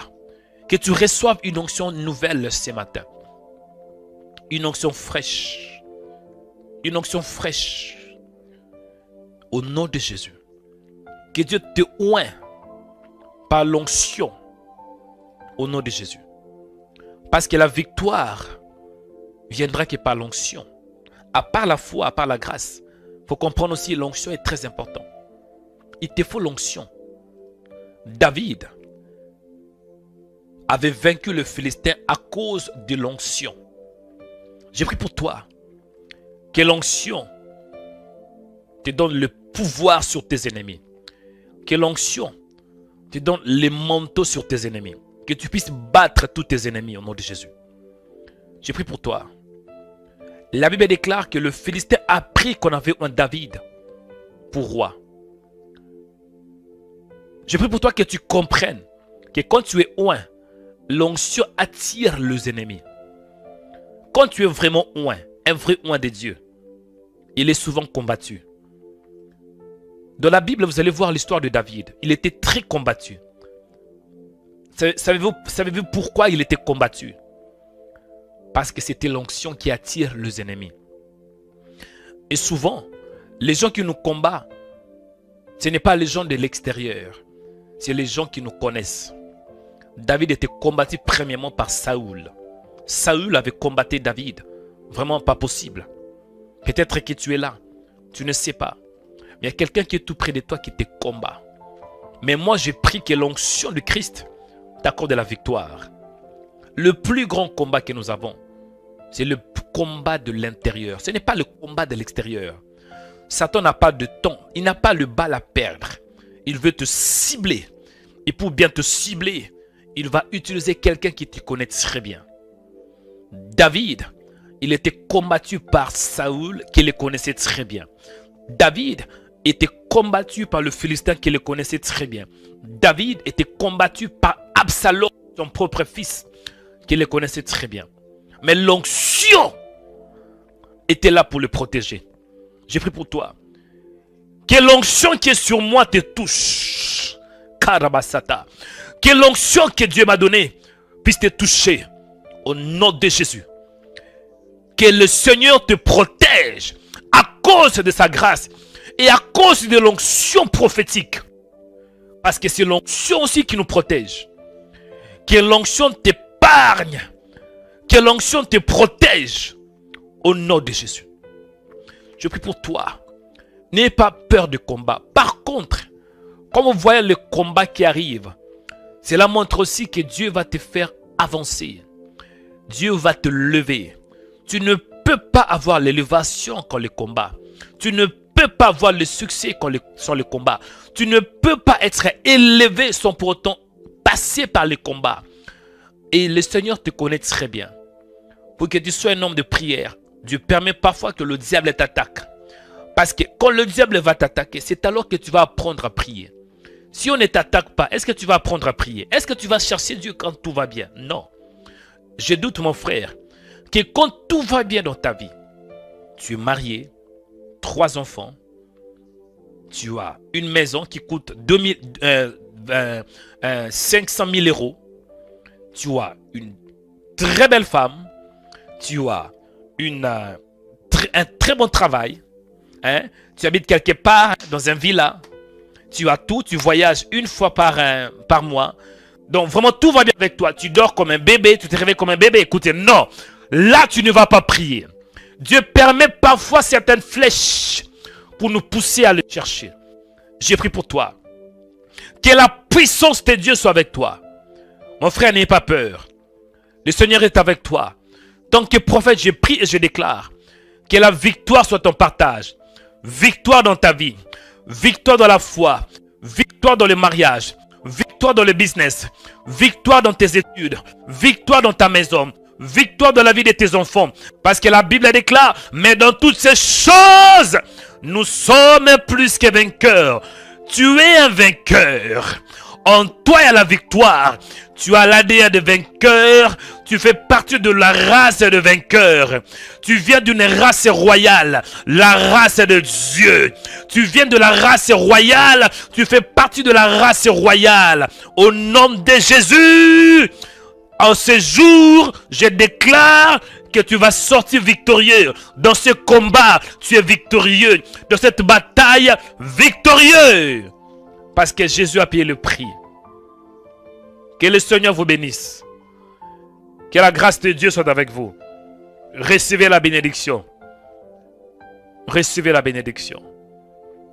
que tu reçoives une onction nouvelle ce matin. Une onction fraîche. Une onction fraîche. Au nom de Jésus. Que Dieu te oint par l'onction. Au nom de Jésus. Parce que la victoire viendra que par l'onction. À part la foi, à part la grâce. Il faut comprendre aussi que l'onction est très importante. Il te faut l'onction. David avait vaincu le Philistin à cause de l'onction. J'ai pris pour toi que l'onction te donne le pouvoir sur tes ennemis. Que l'onction te donne les manteaux sur tes ennemis. Que tu puisses battre tous tes ennemis au nom de Jésus. J'ai pris pour toi. La Bible déclare que le Philistin a appris qu'on avait un David pour roi. J'ai pris pour toi que tu comprennes que quand tu es oint, l'onction attire les ennemis. Quand tu es vraiment oint, un vrai oint de Dieu, il est souvent combattu. Dans la Bible, vous allez voir l'histoire de David. Il était très combattu. Savez-vous pourquoi il était combattu? Parce que c'était l'onction qui attire les ennemis. Et souvent, les gens qui nous combattent, ce n'est pas les gens de l'extérieur. C'est les gens qui nous connaissent. David était combattu premièrement par Saoul. Saoul avait combattu David. Vraiment pas possible. Peut-être que tu es là. Tu ne sais pas. Mais il y a quelqu'un qui est tout près de toi qui te combat. Mais moi, j'ai pris que l'onction de Christ t'accorde la victoire. Le plus grand combat que nous avons, c'est le combat de l'intérieur. Ce n'est pas le combat de l'extérieur. Satan n'a pas de temps. Il n'a pas le bal à perdre. Il veut te cibler. Et pour bien te cibler, il va utiliser quelqu'un qui te connaît très bien. David, il était combattu par Saoul qui le connaissait très bien. David était combattu par le Philistin qui le connaissait très bien. David était combattu par Absalom, son propre fils, qui le connaissait très bien. Mais l'onction était là pour le protéger. J'ai pris pour toi. Que l'onction qui est sur moi te touche. Karabasata. Que l'onction que Dieu m'a donnée puisse te toucher. Au nom de Jésus. Que le Seigneur te protège à cause de sa grâce et à cause de l'onction prophétique. Parce que c'est l'onction aussi qui nous protège. Que l'onction t'épargne. Que l'onction te protège. Au nom de Jésus. Je prie pour toi. N'ayez pas peur du combat. Par contre, quand vous voyez le combat qui arrive, cela montre aussi que Dieu va te faire avancer. Dieu va te lever. Tu ne peux pas avoir l'élévation quand le combat. Tu ne peux pas avoir le succès sans le combat. Tu ne peux pas être élevé sans pour autant passer par le combat. Et le Seigneur te connaît très bien. Pour que tu sois un homme de prière, Dieu permet parfois que le diable t'attaque. Parce que quand le diable va t'attaquer, c'est alors que tu vas apprendre à prier. Si on ne t'attaque pas, est-ce que tu vas apprendre à prier? Est-ce que tu vas chercher Dieu quand tout va bien? Non. Je doute, mon frère, que quand tout va bien dans ta vie, tu es marié, 3 enfants, tu as une maison qui coûte 500 000 euros, tu as une très belle femme, tu as un très bon travail, hein? Tu habites quelque part dans un villa, tu as tout, tu voyages une fois par mois. Donc vraiment tout va bien avec toi. Tu dors comme un bébé, tu te réveilles comme un bébé. Écoutez, non, là tu ne vas pas prier. Dieu permet parfois certaines flèches pour nous pousser à le chercher. J'ai pris pour toi. Que la puissance de Dieu soit avec toi. Mon frère, n'ayez pas peur. Le Seigneur est avec toi. Tant que prophète, je prie et je déclare que la victoire soit ton partage. Victoire dans ta vie. Victoire dans la foi. Victoire dans le mariage. Victoire dans le business. Victoire dans tes études. Victoire dans ta maison. Victoire dans la vie de tes enfants. Parce que la Bible déclare, mais dans toutes ces choses, nous sommes plus que vainqueurs. Tu es un vainqueur. En toi, il y a la victoire. Tu as l'ADN de vainqueur. Tu fais partie de la race de vainqueurs. Tu viens d'une race royale, la race de Dieu. Tu viens de la race royale. Tu fais partie de la race royale. Au nom de Jésus, en ce jour, je déclare que tu vas sortir victorieux. Dans ce combat, tu es victorieux. Dans cette bataille, victorieux. Parce que Jésus a payé le prix. Que le Seigneur vous bénisse. Que la grâce de Dieu soit avec vous. Recevez la bénédiction. Recevez la bénédiction.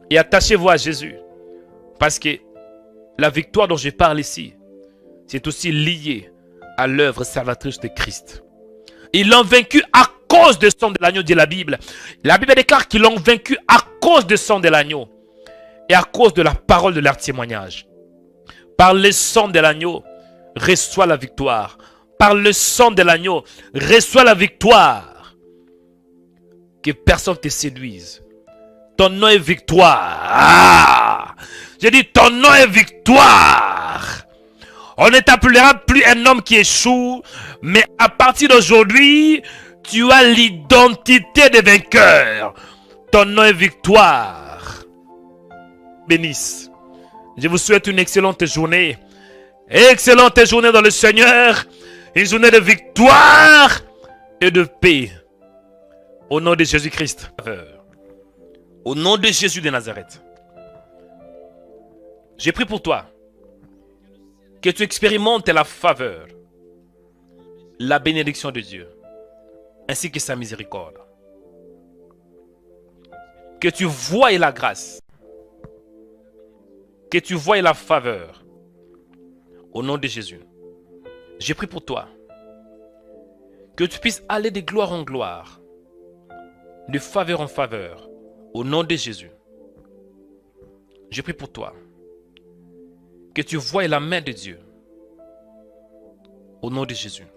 Et attachez-vous à Jésus. Parce que la victoire dont je parle ici, c'est aussi lié à l'œuvre salvatrice de Christ. Ils l'ont vaincu à cause du sang de l'agneau, dit la Bible. La Bible déclare qu'ils l'ont vaincu à cause du sang de l'agneau. et à cause de la parole de leur témoignage. Par le sang de l'agneau, reçois la victoire. Par le sang de l'agneau, reçois la victoire. Que personne ne te séduise. Ton nom est victoire. Ah! J'ai dit ton nom est victoire. On ne t'appellera plus un homme qui échoue, mais à partir d'aujourd'hui, tu as l'identité de vainqueur. Ton nom est victoire. Bénisse. Je vous souhaite une excellente journée. Excellente journée dans le Seigneur. Une journée de victoire et de paix. Au nom de Jésus-Christ. Au nom de Jésus de Nazareth. J'ai prié pour toi. Que tu expérimentes la faveur, la bénédiction de Dieu, ainsi que sa miséricorde. Que tu voies la grâce. Que tu voies la faveur. Au nom de Jésus. J'ai prié pour toi. Que tu puisses aller de gloire en gloire. De faveur en faveur. Au nom de Jésus. J'ai prié pour toi. Que tu voies la main de Dieu. Au nom de Jésus.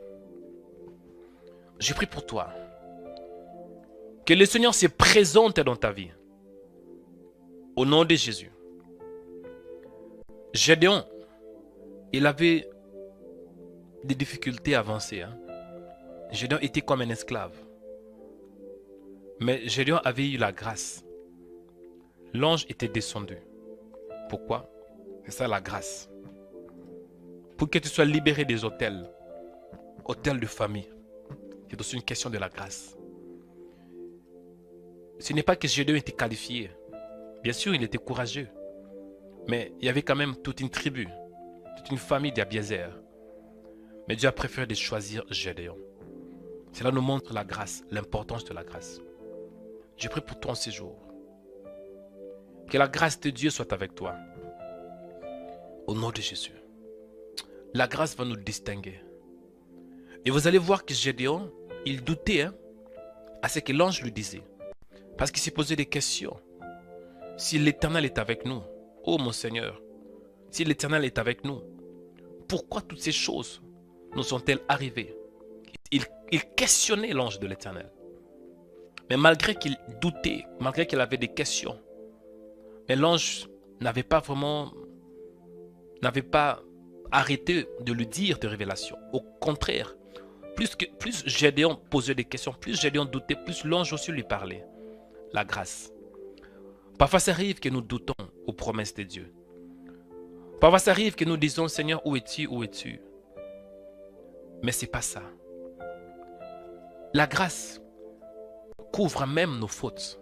J'ai prié pour toi. Que le Seigneur se présente dans ta vie. Au nom de Jésus. Gédéon, il avait des difficultés à avancer. Gédéon était comme un esclave. Mais Gédéon avait eu la grâce. L'ange était descendu. Pourquoi? C'est ça la grâce. Pour que tu sois libéré des autels. Autels de famille. C'est aussi une question de la grâce. Ce n'est pas que Gédéon était qualifié. Bien sûr, il était courageux. Mais il y avait quand même toute une tribu. Toute une famille d'Abiézer. Mais Dieu a préféré de choisir Gédéon. Cela nous montre la grâce, l'importance de la grâce. Je prie pour toi en ces jours. Que la grâce de Dieu soit avec toi. Au nom de Jésus. La grâce va nous distinguer. Et vous allez voir que Gédéon, il doutait à ce que l'ange lui disait. Parce qu'il s'est posé des questions. Si l'Éternel est avec nous, oh mon Seigneur, si l'Éternel est avec nous, pourquoi toutes ces choses nous sont-elles arrivées? Il questionnait l'ange de l'Éternel. Mais malgré qu'il doutait, malgré qu'il avait des questions, mais l'ange n'avait pas arrêté de lui dire des révélations. Au contraire, plus Gédéon posait des questions, plus Gédéon doutait, plus l'ange aussi lui parlait. La grâce. Parfois, ça arrive que nous doutons aux promesses de Dieu. Parfois, ça arrive que nous disons, Seigneur, où es-tu, où es-tu? Mais ce n'est pas ça. La grâce couvre même nos fautes.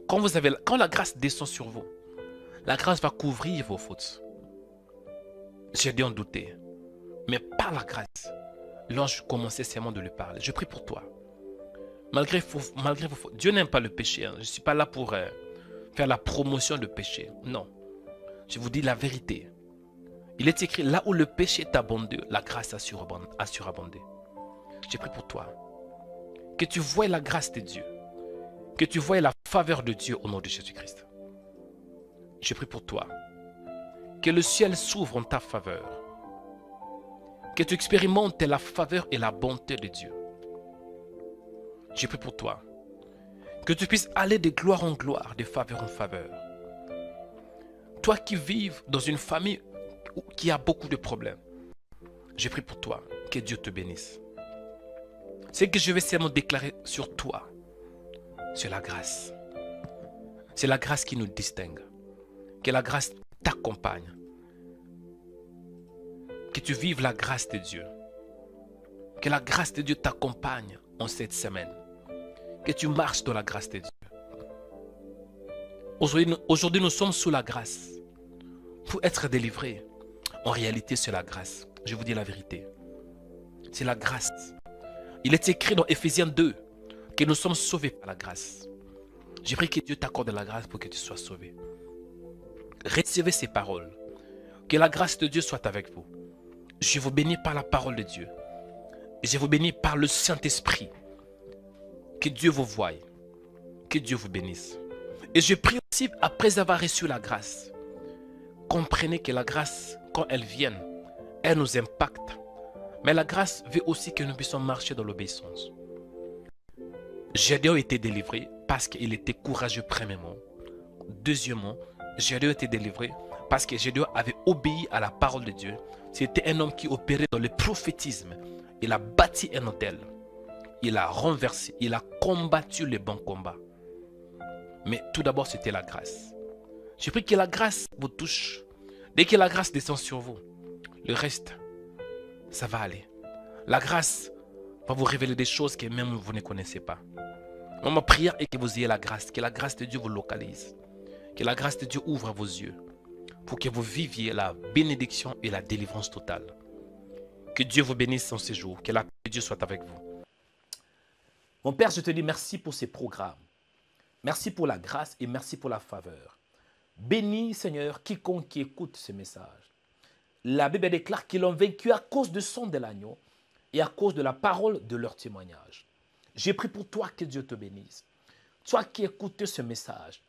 Quand la grâce descend sur vous, la grâce va couvrir vos fautes. Gédéon doutait. Mais par la grâce, l'ange commençait seulement de lui parler. Je prie pour toi. Malgré vos fautes, Dieu n'aime pas le péché. Je ne suis pas là pour faire la promotion de péché. Non. Je vous dis la vérité. Il est écrit, là où le péché est abondé, la grâce a surabondé. Je prie pour toi. Que tu voies la grâce de Dieu. Que tu voies la faveur de Dieu au nom de Jésus-Christ. Je prie pour toi. Que le ciel s'ouvre en ta faveur. Que tu expérimentes la faveur et la bonté de Dieu. Je prie pour toi. Que tu puisses aller de gloire en gloire, de faveur en faveur. Toi qui vives dans une famille qui a beaucoup de problèmes, je prie pour toi. Que Dieu te bénisse. Ce que je vais seulement déclarer sur toi, c'est la grâce. C'est la grâce qui nous distingue. Que la grâce t'accompagne. Que tu vives la grâce de Dieu. Que la grâce de Dieu t'accompagne en cette semaine. Que tu marches dans la grâce de Dieu. Aujourd'hui, nous sommes sous la grâce. Pour être délivrés, en réalité, c'est la grâce. Je vous dis la vérité. C'est la grâce. Il est écrit dans Éphésiens 2 que nous sommes sauvés par la grâce. Je prie que Dieu t'accorde la grâce pour que tu sois sauvé. Recevez ces paroles. Que la grâce de Dieu soit avec vous. Je vous bénis par la parole de Dieu. Je vous bénis par le Saint-Esprit. Que Dieu vous voie. Que Dieu vous bénisse. Et je prie aussi si après avoir reçu la grâce, comprenez que la grâce, quand elle vient, elle nous impacte. Mais la grâce veut aussi que nous puissions marcher dans l'obéissance. Gédéon était délivré parce qu'il était courageux premièrement. Deuxièmement, Gédéon était délivré parce que Gédéon avait obéi à la parole de Dieu. C'était un homme qui opérait dans le prophétisme. Il a bâti un autel. Il a renversé, il a combattu les bons combats. Mais tout d'abord, c'était la grâce. Je prie que la grâce vous touche. Dès que la grâce descend sur vous, le reste, ça va aller. La grâce va vous révéler des choses que même vous ne connaissez pas. Ma prière est que vous ayez la grâce, que la grâce de Dieu vous localise, que la grâce de Dieu ouvre vos yeux pour que vous viviez la bénédiction et la délivrance totale. Que Dieu vous bénisse en ces jours, que la paix de Dieu soit avec vous. Mon Père, je te dis merci pour ces programmes. Merci pour la grâce et merci pour la faveur. Bénis, Seigneur, quiconque qui écoute ce message. La Bible déclare qu'ils l'ont vaincu à cause du sang de l'agneau et à cause de la parole de leur témoignage. J'ai prié pour toi que Dieu te bénisse. Toi qui écoutes ce message,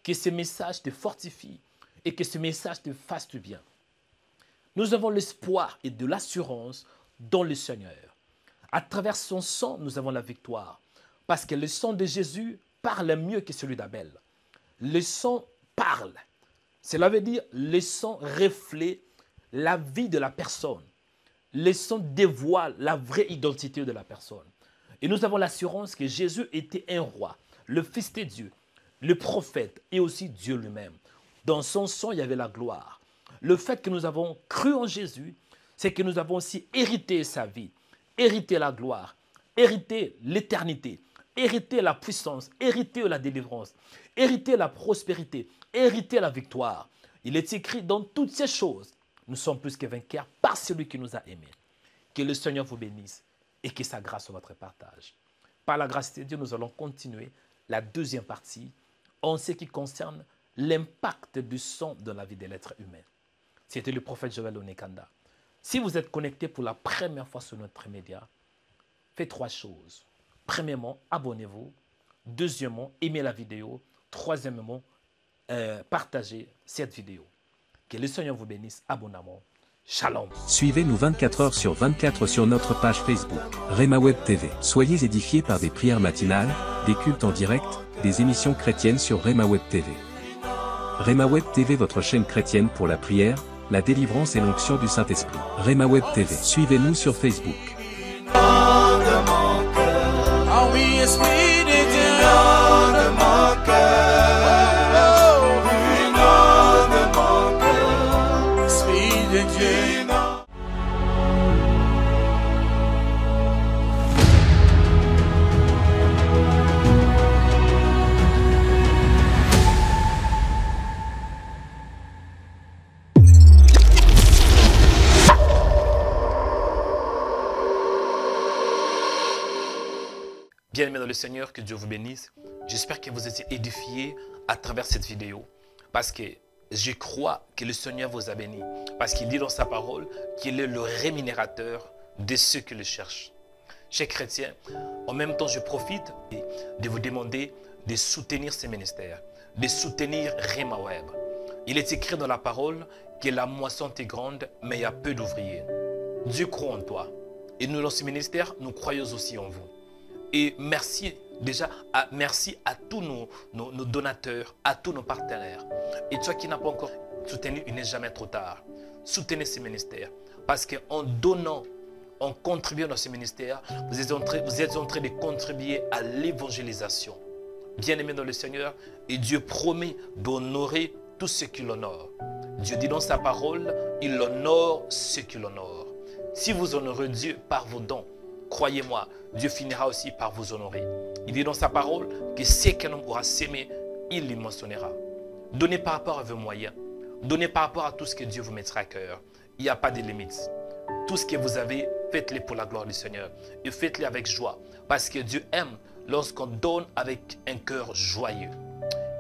que ce message te fortifie et que ce message te fasse du bien. Nous avons l'espoir et de l'assurance dans le Seigneur. À travers son sang, nous avons la victoire. Parce que le sang de Jésus parle mieux que celui d'Abel. Le sang parle. Cela veut dire le sang reflète la vie de la personne. Le sang dévoile la vraie identité de la personne. Et nous avons l'assurance que Jésus était un roi, le Fils de Dieu, le prophète et aussi Dieu lui-même. Dans son sang, il y avait la gloire. Le fait que nous avons cru en Jésus, c'est que nous avons aussi hérité sa vie, hérité la gloire, hérité l'éternité, hérité la puissance, hérité la délivrance, hérité la prospérité, hérité la victoire. Il est écrit dans toutes ces choses, nous sommes plus que vainqueurs par celui qui nous a aimés. Que le Seigneur vous bénisse et que sa grâce soit votre partage. Par la grâce de Dieu, nous allons continuer la deuxième partie en ce qui concerne l'impact du sang dans la vie de l'être humain. C'était le prophète Joël Onekanda. Si vous êtes connecté pour la première fois sur notre média, faites trois choses. Premièrement, abonnez-vous. Deuxièmement, aimez la vidéo. Troisièmement, partagez cette vidéo. Que le Seigneur vous bénisse abondamment. Shalom. Suivez-nous 24 heures sur 24 sur notre page Facebook, Rema Web TV. Soyez édifiés par des prières matinales, des cultes en direct, des émissions chrétiennes sur Rema Web TV. Rema Web TV, votre chaîne chrétienne pour la prière, la délivrance et l'onction du Saint-Esprit. Rema Web TV. Suivez-nous sur Facebook. Bien-aimés dans le Seigneur, que Dieu vous bénisse. J'espère que vous êtes édifiés à travers cette vidéo. Parce que je crois que le Seigneur vous a béni. Parce qu'il dit dans sa parole qu'il est le rémunérateur de ceux qui le cherchent. Chers chrétiens, en même temps, je profite de vous demander de soutenir ces ministères, de soutenir Rema Web. Il est écrit dans la parole que la moisson est grande, mais il y a peu d'ouvriers. Dieu croit en toi. Et nous, dans ce ministère, nous croyons aussi en vous. Et merci merci à tous nos donateurs, à tous nos partenaires. Et toi qui n'as pas encore soutenu, il n'est jamais trop tard. Soutenez ces ministères. Parce qu'en donnant, en contribuant dans ce ministère, vous êtes en train de contribuer à l'évangélisation. Bien-aimés dans le Seigneur, et Dieu promet d'honorer tous ceux qui l'honorent. Dieu dit dans sa parole, il honore ceux qui l'honorent. Si vous honorez Dieu par vos dons, croyez-moi, Dieu finira aussi par vous honorer. Il dit dans sa parole que ce qu'un homme aura sémé, il l'y mentionnera. Donnez par rapport à vos moyens. Donnez par rapport à tout ce que Dieu vous mettra à cœur. Il n'y a pas de limites. Tout ce que vous avez, faites-le pour la gloire du Seigneur. Et faites-le avec joie. Parce que Dieu aime lorsqu'on donne avec un cœur joyeux.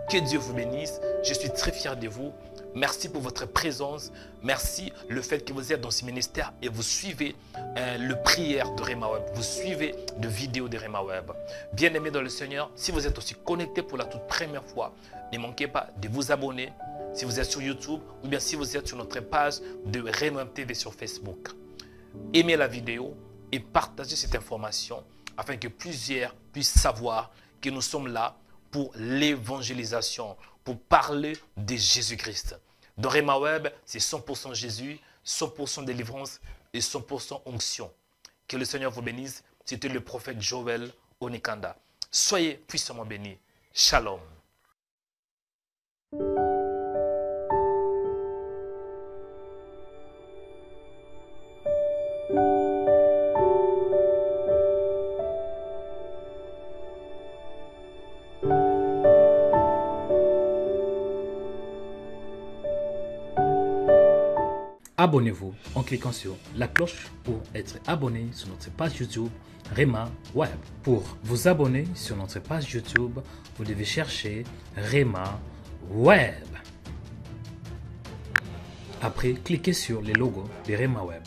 Que Dieu vous bénisse. Je suis très fier de vous. Merci pour votre présence. Merci le fait que vous êtes dans ce ministère et vous suivez le prière de Rema Web. Vous suivez de vidéos de Rema Web. Bien-aimés dans le Seigneur, si vous êtes aussi connecté pour la toute première fois, ne manquez pas de vous abonner si vous êtes sur YouTube ou bien si vous êtes sur notre page de Rema Web TV sur Facebook. Aimez la vidéo et partagez cette information afin que plusieurs puissent savoir que nous sommes là pour l'évangélisation, pour parler de Jésus-Christ. Dans Rema Web, c'est 100% Jésus, 100% délivrance et 100% onction. Que le Seigneur vous bénisse. C'était le prophète Joël Onikanda. Soyez puissamment bénis. Shalom. Abonnez-vous en cliquant sur la cloche pour être abonné sur notre page YouTube Rema Web. Pour vous abonner sur notre page YouTube, vous devez chercher Rema Web. Après, cliquez sur le logo de Rema Web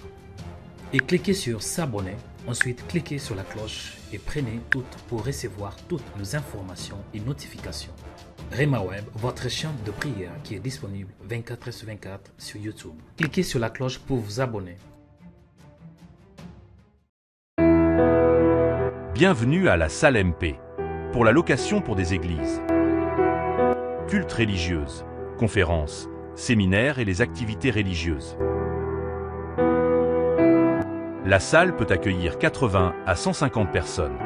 et cliquez sur s'abonner. Ensuite, cliquez sur la cloche et prenez toutes pour recevoir toutes nos informations et notifications. Rema Web, votre chaîne de prière qui est disponible 24h/24 sur YouTube. Cliquez sur la cloche pour vous abonner. Bienvenue à la salle MP, pour la location pour des églises, cultes religieuses, conférences, séminaires et les activités religieuses. La salle peut accueillir 80 à 150 personnes.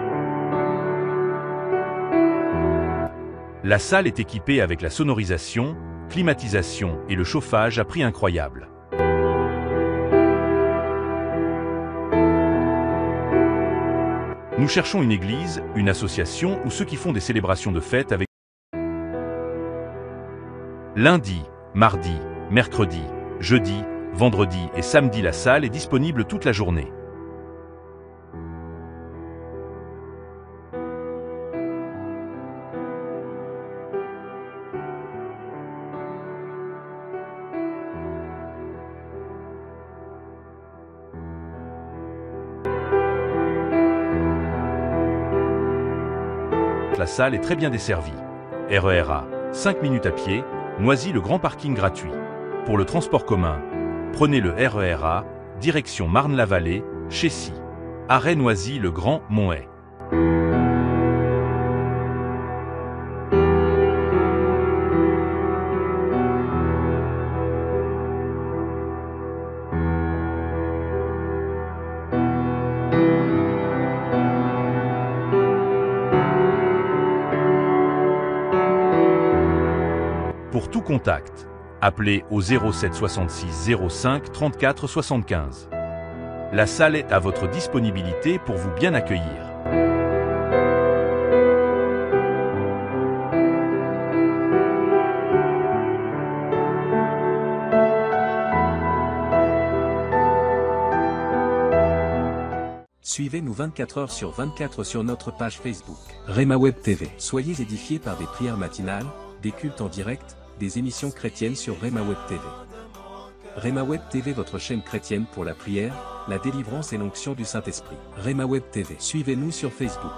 La salle est équipée avec la sonorisation, climatisation et le chauffage à prix incroyable. Nous cherchons une église, une association ou ceux qui font des célébrations de fêtes avec lundi, mardi, mercredi, jeudi, vendredi et samedi. La salle est disponible toute la journée. La salle est très bien desservie. RERA, 5 minutes à pied, Noisy le grand parking gratuit. Pour le transport commun, prenez le RERA, direction Marne-la-Vallée, Chessy. Arrêt Noisy le Grand Montet. Pour tout contact, appelez au 07 66 05 34 75. La salle est à votre disponibilité pour vous bien accueillir. Suivez-nous 24h sur 24 sur notre page Facebook, Rema Web TV. Soyez édifiés par des prières matinales, des cultes en direct, des émissions chrétiennes sur Rema Web TV. Rema Web TV, votre chaîne chrétienne pour la prière, la délivrance et l'onction du Saint-Esprit. Rema Web TV. Suivez-nous sur Facebook.